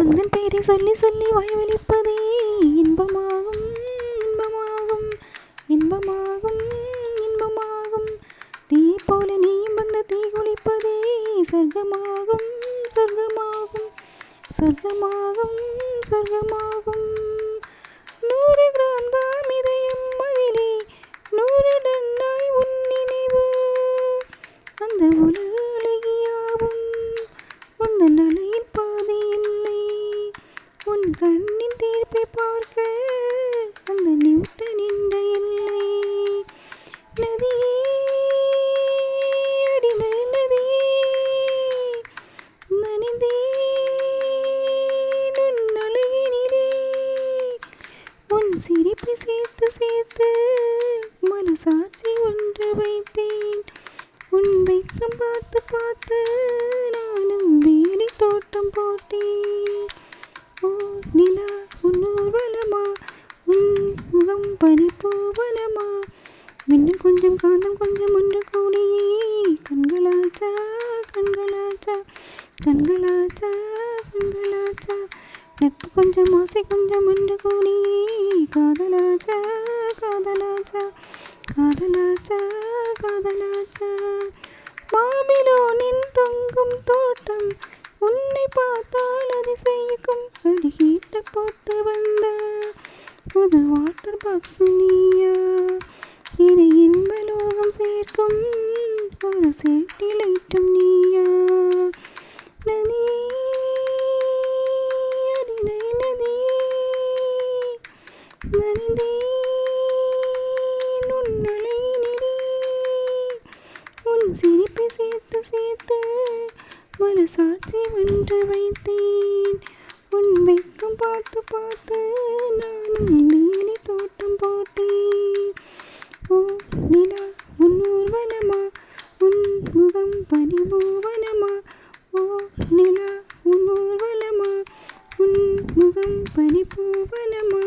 உந்தன் பெயரை சொல்லி சொல்லி வாய்வலிப்பதே இன்பமாகும் இன்பமாகும் இன்பமாகும் இன்பமாகும். தீ போல நீயும் வந்து தீ குளிப்பதே சொர்க்கமாகும் சொர்க்கமாகும் சொர்க்கமாகும் சொர்க்கமாகும். 100 கிராம் தான் இதயம் அதிலே 100 டன்னாய் உன் நினைவு. அந்த உலக அழகியாவும் உந்தன் அலையில் பாதி இல்லை. உன் கண்ணின் தீர்ப்பை பார்க்க அந்த நியூட்டன் என்ற இல்லை. நதியே அடிமை நதியே நனைந்தேன் உன் அழகினிலே. உன் சிரிப்பை சேர்த்து சேர்த்து மனசாட்சி ஒன்று வைத்தேன். உன் வெக்கம் பார்த்து பார்த்து நானும் வேலி தோட்டம் போட்டேன். ஓ நிலா உன் ஊர்வலமா உன் முகம் பனிப்பூவனமா. மின்னல் கொஞ்சம் காந்தம் கொஞ்சம் ஒன்று கூடியே கண்களாச்சா கண்களாச்சா கண்களாச்சா கண்களாச்சா. நட்பு கொஞ்சம் ஆசை கொஞ்சம் ஒன்று கூடியே காதலாச்சா காதலாச்சா காதலாச்சா காதலாச்சா. பாபிலோனின் தொங்கும் தோட்டம் உன்னை பார்த்தால் அதிசயிக்கும். அடிகீட்ட போட்டு வந்த புது வாட்டர் பாக்ஸ் நீயா. இது இன்பலோகம் சேர்க்கும் ஒரு சேஃப்டி லைட்டும் நீயா. நதியே அடிமை நதியே நனைந்தேன் உன் அழகினிலே. உன் சிரிப்பை சேர்த்து சேர்த்து மனசாட்சி ஒன்று வைத்தேன். உன் வெக்கம் பார்த்து பார்த்து நானும் வேலி தோட்டம் போட்டேன். ஓ நிலா உன் ஊர்வலமா உன் முகம் பனிபூவனமா. ஓ நிலா உன் ஊர்வலமா உன் முகம் பனிபூவனமா.